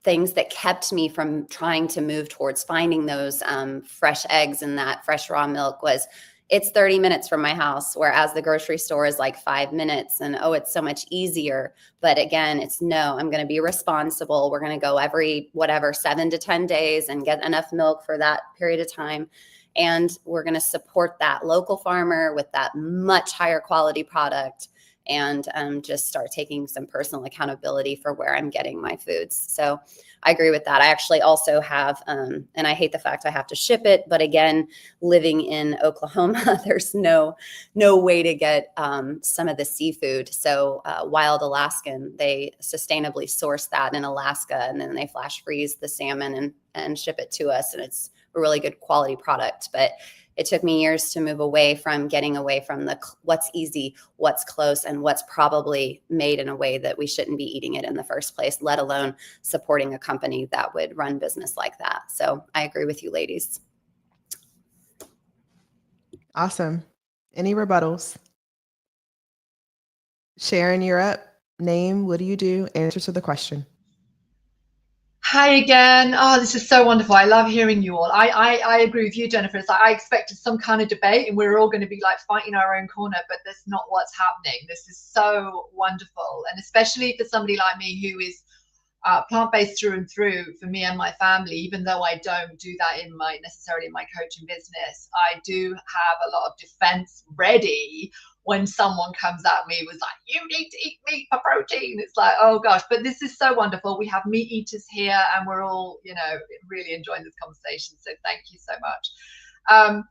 things that kept me from trying to move towards finding those fresh eggs and that fresh raw milk was, it's 30 minutes from my house, whereas the grocery store is like 5 minutes, and it's so much easier. But again, it's no, I'm going to be responsible. We're going to go every 7 to 10 days and get enough milk for that period of time. And we're going to support that local farmer with that much higher quality product, and just start taking some personal accountability for where I'm getting my foods. So I agree with that. I actually also have, and I hate the fact I have to ship it, but again, living in Oklahoma, there's no way to get some of the seafood. So Wild Alaskan, they sustainably source that in Alaska, and then they flash freeze the salmon and ship it to us. And it's a really good quality product. But it took me years to move away from the what's easy, what's close, and what's probably made in a way that we shouldn't be eating it in the first place, let alone supporting a company that would run business like that. So I agree with you, ladies. Awesome. Any rebuttals? Sharon, you're up. Name, what do you do? Answer to the question. Hi again. Oh, this is so wonderful. I love hearing you all. I agree with you, Jennifer. It's like I expected some kind of debate and we're all going to be like fighting our own corner, but that's not what's happening. This is so wonderful. And especially for somebody like me who is plant-based through and through, for me and my family, even though I don't do that necessarily in my coaching business, I do have a lot of defense ready when someone comes at me with like, you need to eat meat for protein. It's like, oh gosh, but this is so wonderful. We have meat eaters here and we're all, really enjoying this conversation. So thank you so much.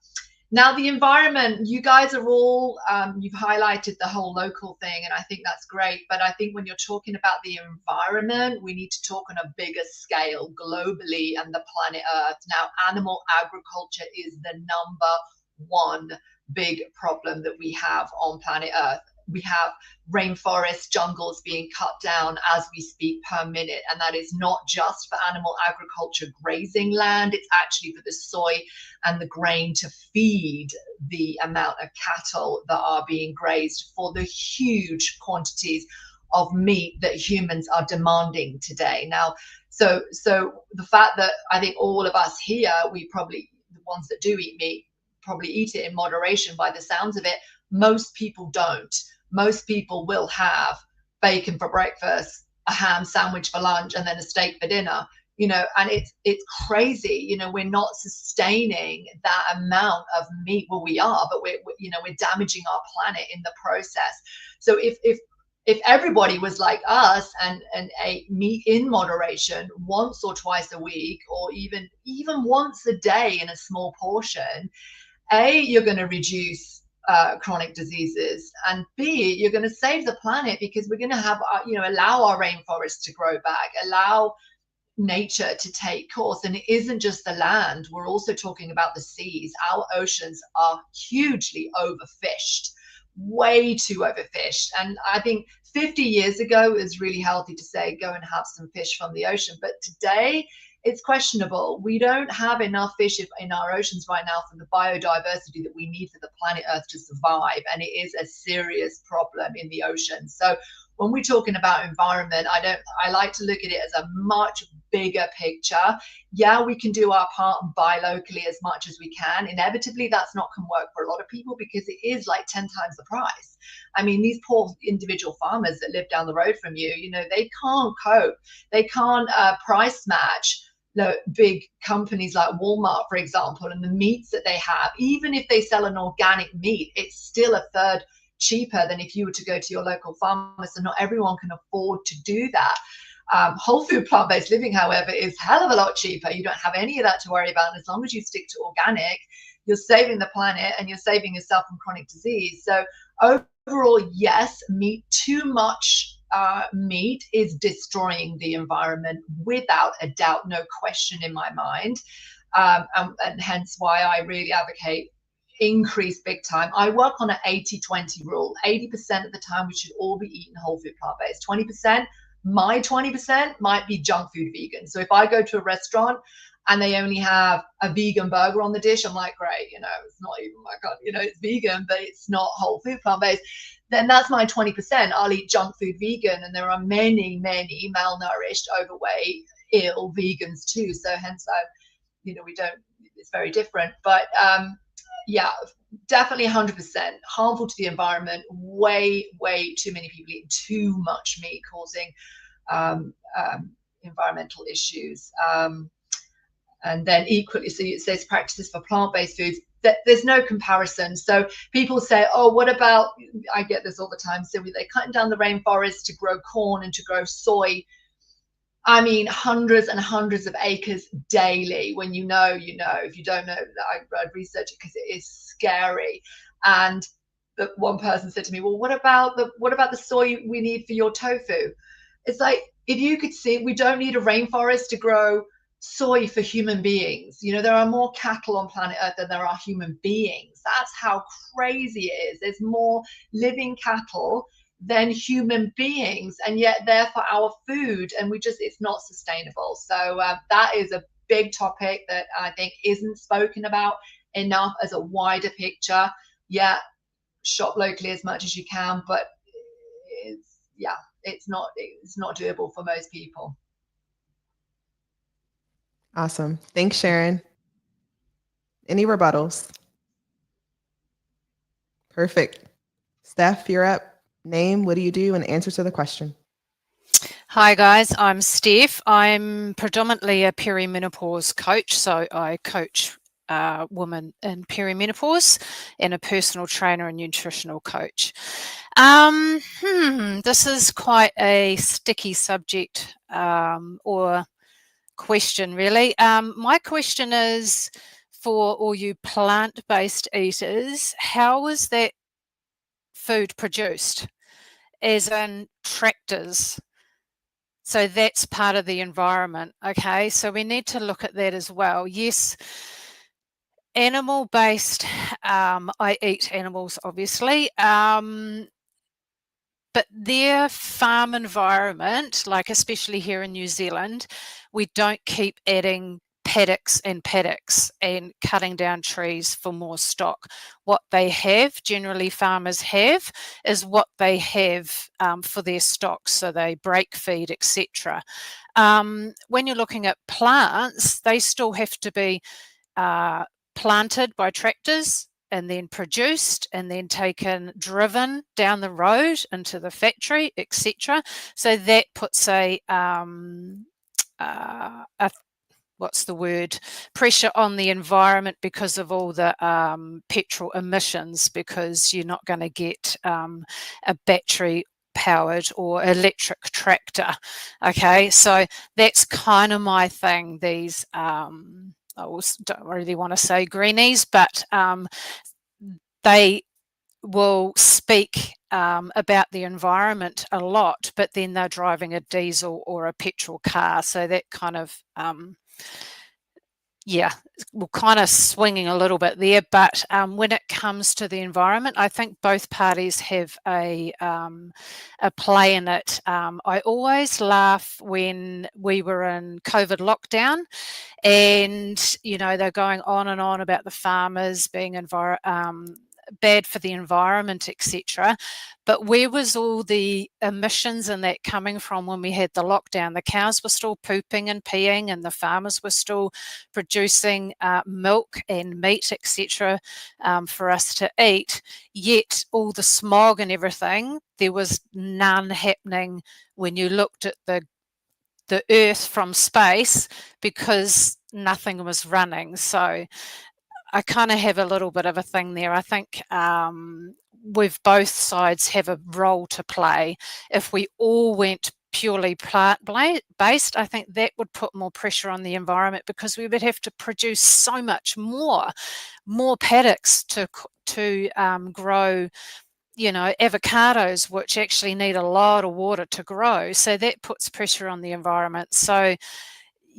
Now the environment, you guys are all, you've highlighted the whole local thing, and I think that's great. But I think when you're talking about the environment, we need to talk on a bigger scale globally and the planet Earth. Now, animal agriculture is the #1 big problem that we have on planet Earth. We have rainforest jungles being cut down as we speak per minute. And that is not just for animal agriculture grazing land. It's actually for the soy and the grain to feed the amount of cattle that are being grazed for the huge quantities of meat that humans are demanding today. Now, so the fact that I think all of us here, we probably, the ones that do eat meat, probably eat it in moderation by the sounds of it. Most people don't. Most people will have bacon for breakfast, a ham sandwich for lunch, and then a steak for dinner, and it's crazy. We're not sustaining that amount of meat. Well, we are, but we're damaging our planet in the process. So if everybody was like us and ate meat in moderation once or twice a week, or even once a day in a small portion, A, you're going to reduce chronic diseases, and B, you're going to save the planet, because we're going to have allow our rainforests to grow back, allow nature to take course. And it isn't just the land, we're also talking about the seas. Our oceans are hugely overfished, way too overfished. And I think 50 years ago it was really healthy to say go and have some fish from the ocean, but today it's questionable. We don't have enough fish in our oceans right now for the biodiversity that we need for the planet Earth to survive, and it is a serious problem in the ocean. So when we're talking about environment, I like to look at it as a much bigger picture. Yeah, we can do our part and buy locally as much as we can. Inevitably, that's not going to work for a lot of people because it is like 10 times the price. I mean, these poor individual farmers that live down the road from you, you know, they can't cope. They can't price match the big companies like Walmart, for example, and the meats that they have. Even if they sell an organic meat, it's still a third cheaper than if you were to go to your local farmer. So not everyone can afford to do that. Whole food plant-based living, however, is hell of a lot cheaper. You don't have any of that to worry about. And as long as you stick to organic, you're saving the planet and you're saving yourself from chronic disease. So overall, yes, too much meat is destroying the environment without a doubt, no question in my mind. And hence why I really advocate increase big time. I work on an 80-20 rule. 80% of the time we should all be eating whole food plant-based. 20%, my 20% might be junk food vegan. So if I go to a restaurant and they only have a vegan burger on the dish, I'm like, great, you know, it's not even my God, you know, it's vegan, but it's not whole food plant-based. Then that's my 20%. I'll eat junk food vegan. And there are many, many malnourished, overweight, ill vegans too. So hence, it's very different. But yeah, definitely 100% harmful to the environment. Way, way too many people eating too much meat, causing environmental issues. And then equally, so it says practices for plant-based foods. There's no comparison. So people say, oh, what about, I get this all the time, so they're cutting down the rainforest to grow corn and to grow soy. I mean, hundreds and hundreds of acres daily. When you know, you know. If you don't know, I'd research it because it is scary. And one person said to me, well, what about the soy we need for your tofu? It's like, if you could see, we don't need a rainforest to grow soy for human beings. You know, there are more cattle on planet Earth than there are human beings. That's how crazy it is. There's more living cattle than human beings, and yet they're for our food, and it's not sustainable. So that is a big topic that I think isn't spoken about enough as a wider picture. Yeah, shop locally as much as you can, but it's not doable for most people. Awesome. Thanks, Sharon. Any rebuttals? Perfect. Steph, you're up. Name, what do you do, and answer to the question. Hi guys, I'm Steph. I'm predominantly a perimenopause coach, so I coach women in perimenopause, and a personal trainer and nutritional coach. This is quite a sticky subject or question, really. My question is, for all you plant-based eaters, how is that food produced? As in tractors. So that's part of the environment. Okay, so we need to look at that as well. Yes, animal-based, I eat animals, obviously, but their farm environment, like especially here in New Zealand, we don't keep adding paddocks and cutting down trees for more stock. What they have, generally farmers have, is what they have for their stock. So they break feed, etc. When you're looking at plants, they still have to be planted by tractors and then produced and then driven down the road into the factory, etc. So that puts pressure on the environment because of all the petrol emissions, because you're not going to get a battery powered or electric tractor. Okay, so that's kind of my thing. These I don't really want to say greenies, but they will speak about the environment a lot, but then they're driving a diesel or a petrol car. So that kind of, we're kind of swinging a little bit there. But when it comes to the environment, I think both parties have a play in it. I always laugh when we were in COVID lockdown, and they're going on and on about the farmers being bad for the environment, etc. But where was all the emissions and that coming from when we had the lockdown? The cows were still pooping and peeing, and the farmers were still producing milk and meat, etc., for us to eat. Yet all the smog and everything, there was none happening when you looked at the Earth from space, because nothing was running. So I kind of have a little bit of a thing there. I think we've both sides have a role to play. If we all went purely plant-based, I think that would put more pressure on the environment, because we would have to produce so much more paddocks to grow avocados, which actually need a lot of water to grow. So that puts pressure on the environment. So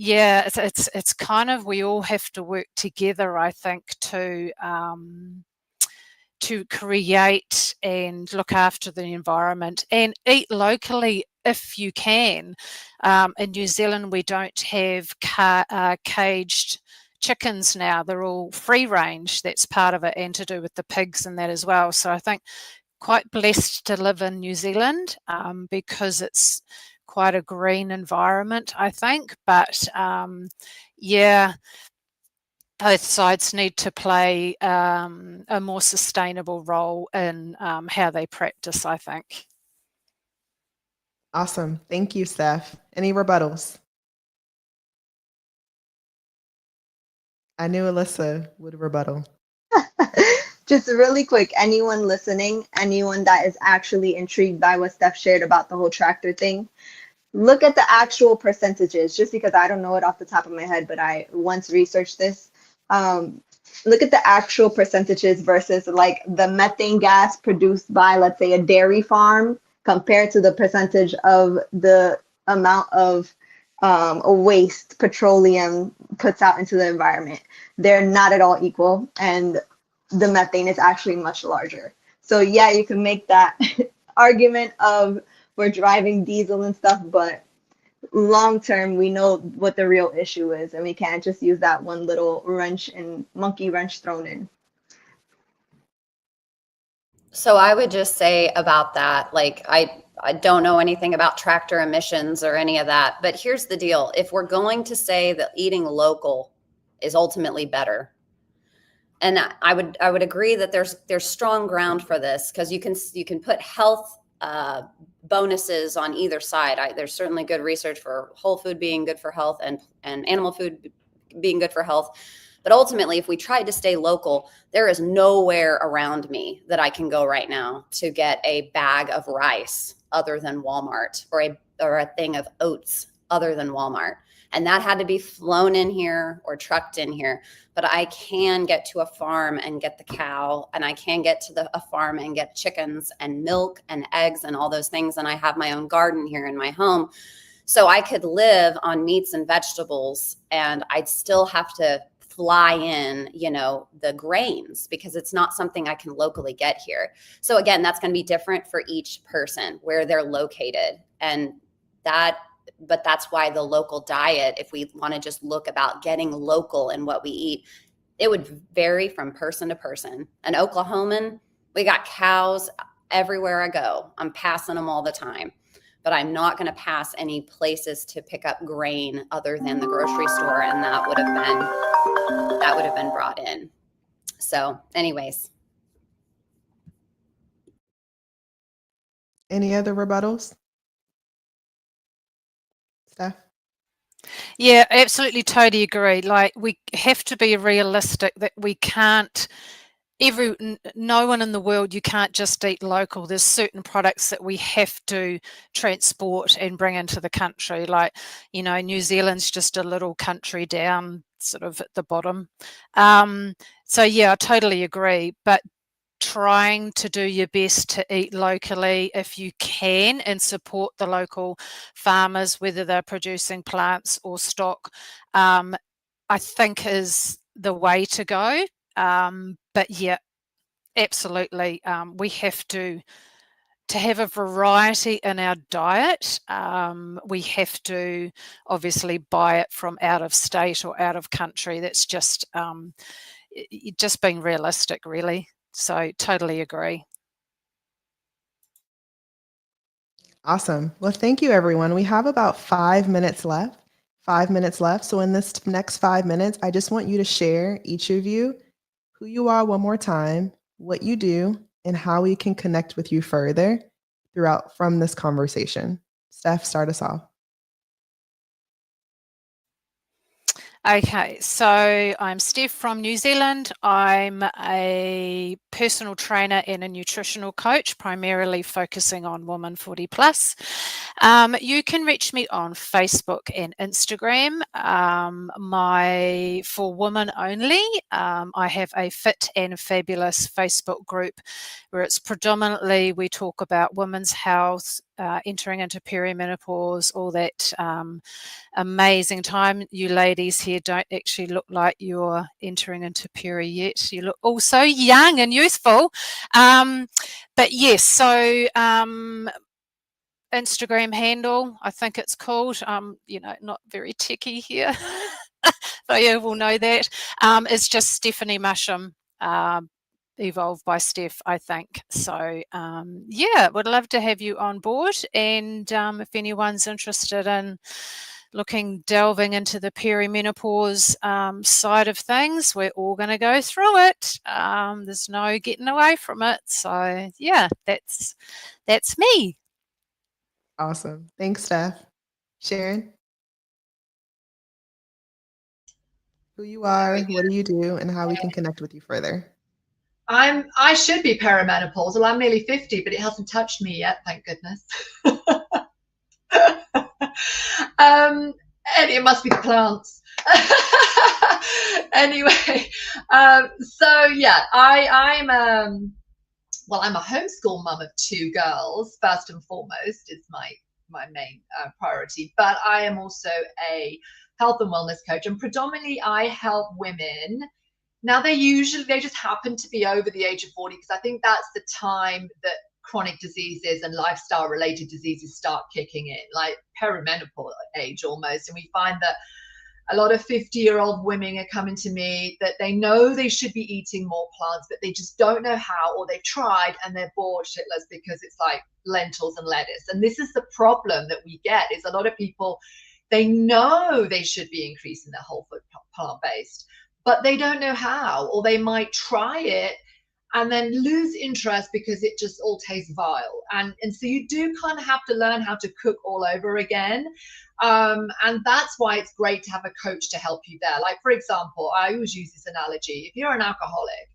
yeah, it's kind of, we all have to work together, I think, to create and look after the environment and eat locally if you can. In New Zealand, we don't have caged chickens now. They're all free range. That's part of it, and to do with the pigs and that as well. So I think quite blessed to live in New Zealand, because it's quite a green environment, I think. But both sides need to play a more sustainable role in how they practice, I think. Awesome. Thank you, Steph. Any rebuttals? I knew Alyssa would rebuttal. Just really quick, anyone listening, anyone that is actually intrigued by what Steph shared about the whole tractor thing, look at the actual percentages, just because I don't know it off the top of my head, but I once researched this. Look at the actual percentages versus like the methane gas produced by, let's say, a dairy farm compared to the percentage of the amount of waste petroleum puts out into the environment. They're not at all equal, and the methane is actually much larger. So yeah, you can make that argument of we're driving diesel and stuff, but long term, we know what the real issue is, and we can't just use that one little wrench and monkey wrench thrown in. So I would just say about that, like, I don't know anything about tractor emissions or any of that, but here's the deal. If we're going to say that eating local is ultimately better, and I would agree that there's strong ground for this, because you can put health bonuses on either side. There's certainly good research for whole food being good for health and animal food being good for health. But ultimately, if we tried to stay local, there is nowhere around me that I can go right now to get a bag of rice other than Walmart, or a thing of oats other than Walmart. And that had to be flown in here or trucked in here. But I can get to a farm and get the cow, and I can get to a farm and get chickens and milk and eggs and all those things. And I have my own garden here in my home. So I could live on meats and vegetables, and I'd still have to fly in, the grains, because it's not something I can locally get here. So again, that's going to be different for each person where they're located. But that's why the local diet, if we want to just look about getting local in what we eat, it would vary from person to person. An Oklahoman, we got cows everywhere I go. I'm passing them all the time, but I'm not going to pass any places to pick up grain other than the grocery store. And that would have been brought in. So anyways. Any other rebuttals? Steph? Yeah, absolutely, totally agree. Like, we have to be realistic that we can't, no one in the world, you can't just eat local. There's certain products that we have to transport and bring into the country. Like, New Zealand's just a little country down sort of at the bottom. So yeah, I totally agree. But trying to do your best to eat locally if you can and support the local farmers, whether they're producing plants or stock, I think is the way to go. But yeah, absolutely. We have to have a variety in our diet. We have to obviously buy it from out of state or out of country. That's just being realistic, really. So totally agree. Awesome. Well, thank you, everyone. We have about 5 minutes left. 5 minutes left. So in this next 5 minutes, I just want you to share, each of you, who you are one more time, what you do, and how we can connect with you further throughout from this conversation. Steph, start us off. Okay, so I'm Steph from New Zealand. I'm a personal trainer and a nutritional coach, primarily focusing on women 40 plus. You can reach me on Facebook and Instagram. For women only, I have a Fit and Fabulous Facebook group where it's predominantly we talk about women's health, entering into perimenopause, all that amazing time. You ladies here don't actually look like you're entering into peri yet. You look all so young and youthful. But yes, so Instagram handle, I think it's called, not very techie here, but you will know that. It's just Stephanie Musham, evolved by Steph, I think. So would love to have you on board. And if anyone's interested in delving into the perimenopause side of things, we're all going to go through it. There's no getting away from it. So yeah, that's me. Awesome. Thanks, Steph. Sharon? Who you are, what do you do, and how we can connect with you further. I should be perimenopausal. I'm nearly 50, but it hasn't touched me yet, thank goodness. And it must be the plants. Anyway, so yeah, I'm a homeschool mum of 2 girls. First and foremost is my main priority, but I am also a health and wellness coach, and predominantly I help women. Now they just happen to be over the age of 40, because I think that's the time that chronic diseases and lifestyle related diseases start kicking in, like perimenopause age almost. And we find that a lot of 50-year-old women are coming to me that they know they should be eating more plants, but they just don't know how, or they've tried and they're bored shitless because it's like lentils and lettuce. And this is the problem that we get, is a lot of people, they know they should be increasing their whole food plant-based, but they don't know how, or they might try it and then lose interest because it just all tastes vile. And so you do kind of have to learn how to cook all over again. And that's why it's great to have a coach to help you there. Like, for example, I always use this analogy. If you're an alcoholic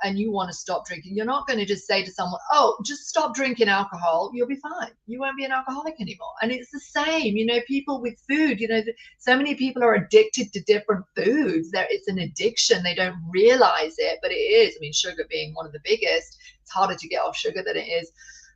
and you want to stop drinking, you're not going to just say to someone, oh, just stop drinking alcohol, you'll be fine. You won't be an alcoholic anymore. And it's the same, people with food, so many people are addicted to different foods. It's an addiction. They don't realize it, but it is. I mean, sugar being one of the biggest. It's harder to get off sugar than it is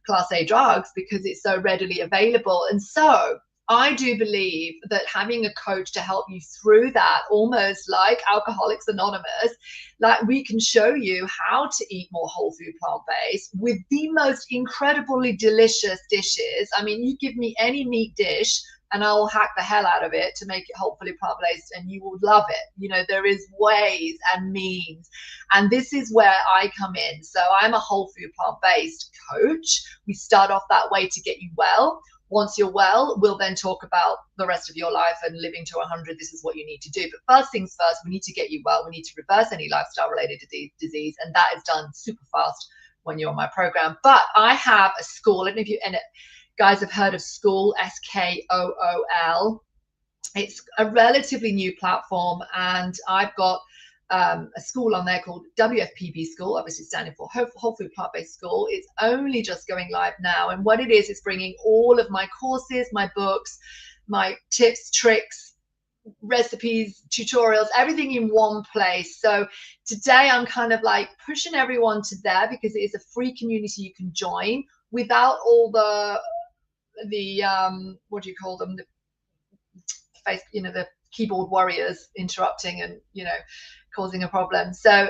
Class A drugs because it's so readily available. And so I do believe that having a coach to help you through that, almost like Alcoholics Anonymous, like we can show you how to eat more whole food plant-based with the most incredibly delicious dishes. I mean, you give me any meat dish and I'll hack the hell out of it to make it hopefully plant-based, and you will love it. There is ways and means, and this is where I come in. So I'm a whole food plant-based coach. We start off that way to get you well. Once you're well, we'll then talk about the rest of your life and living to 100. This is what you need to do. But first things first, we need to get you well. We need to reverse any lifestyle-related disease, and that is done super fast when you're on my program. But I have a school. I don't know if you guys have heard of School, SKOOL. It's a relatively new platform, and I've got a school on there called WFPB School, obviously standing for Whole Food Plant-Based School. It's only just going live now, and what it is bringing all of my courses, my books, my tips, tricks, recipes, tutorials, everything in one place. So today I'm kind of like pushing everyone to there because it is a free community you can join without all the what do you call them, the face, the keyboard warriors interrupting and causing a problem. So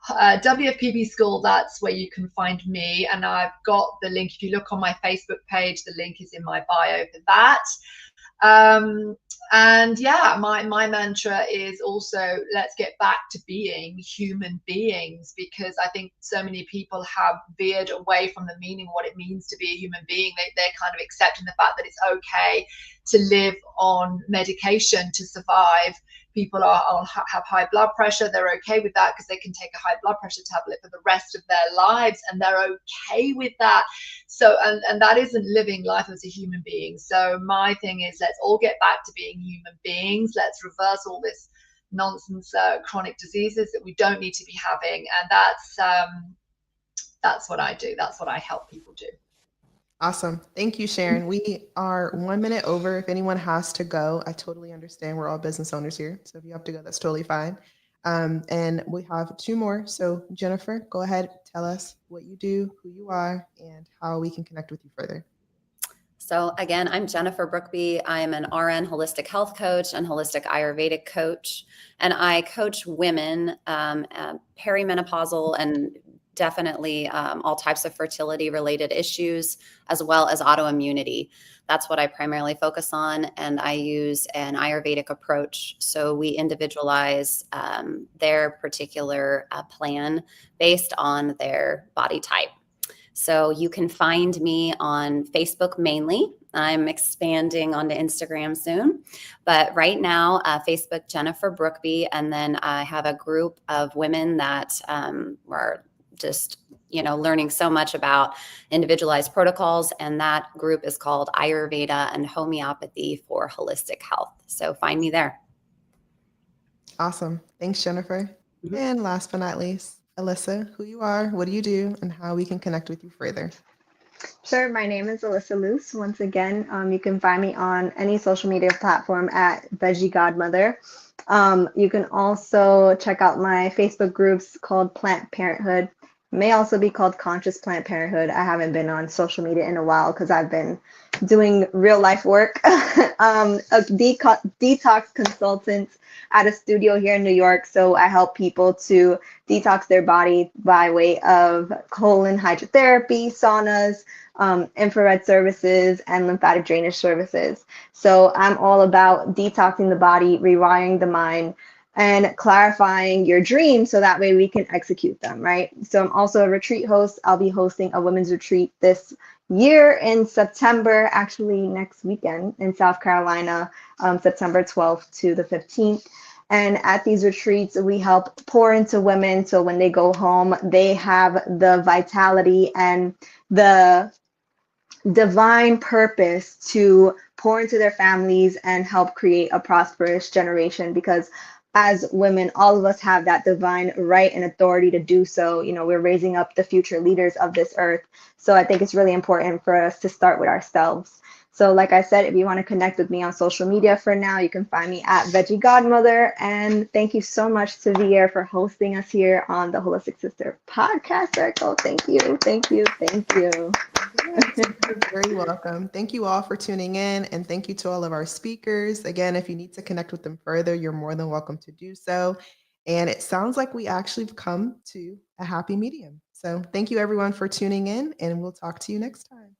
WFPB School, that's where you can find me, and I've got the link. If you look on my Facebook page, the link is in my bio for that. And yeah, my mantra is also, let's get back to being human beings, because I think so many people have veered away from the meaning of what it means to be a human being. They're kind of accepting the fact that it's okay to live on medication to survive. People have high blood pressure. They're okay with that because they can take a high blood pressure tablet for the rest of their lives, and they're okay with that. So, and that isn't living life as a human being. So my thing is, let's all get back to being human beings. Let's reverse all this nonsense, chronic diseases that we don't need to be having. And that's what I do. That's what I help people do. Awesome. Thank you, Sharon. We are 1 minute over. If anyone has to go, I totally understand. We're all business owners here. So if you have to go, that's totally fine. And we have 2 more. So Jennifer, go ahead, tell us what you do, who you are, and how we can connect with you further. So again, I'm Jennifer Brookby. I'm an RN holistic health coach and holistic Ayurvedic coach. And I coach women, perimenopausal and definitely all types of fertility related issues, as well as autoimmunity. That's what I primarily focus on. And I use an Ayurvedic approach. So we individualize their particular plan based on their body type. So you can find me on Facebook mainly. I'm expanding onto Instagram soon. But right now, Facebook, Jennifer Brookby. And then I have a group of women that are just, learning so much about individualized protocols. And that group is called Ayurveda and Homeopathy for Holistic Health. So find me there. Awesome. Thanks, Jennifer. Mm-hmm. And last but not least, Alyssa, who you are, what do you do, and how we can connect with you further. Sure. My name is Alyssa Luce. Once again, you can find me on any social media platform at Veggie Godmother. You can also check out my Facebook groups called Plant Parenthood. It may also be called Conscious Plant Parenthood. I haven't been on social media in a while because I've been doing real life work. A detox consultant at a studio here in New York. So I help people to detox their body by way of colon hydrotherapy, saunas, infrared services, and lymphatic drainage services. So I'm all about detoxing the body, rewiring the mind, and clarifying your dreams so that way we can execute them, right? So I'm also a retreat host. I'll be hosting a women's retreat this year in September, actually next weekend in South Carolina, September 12th to the 15th. And at these retreats, we help pour into women so when they go home, they have the vitality and the divine purpose to pour into their families and help create a prosperous generation. Because as women, all of us have that divine right and authority to do so. We're raising up the future leaders of this earth. So I think it's really important for us to start with ourselves. So like I said, if you want to connect with me on social media for now, you can find me at Veggie Godmother. And thank you so much to Vier for hosting us here on the Holistic Sister Podcast Circle. Thank you, thank you, thank you. You're very welcome. Thank you all for tuning in, and thank you to all of our speakers. Again, if you need to connect with them further, you're more than welcome to do so. And it sounds like we actually have come to a happy medium. So thank you everyone for tuning in, and we'll talk to you next time.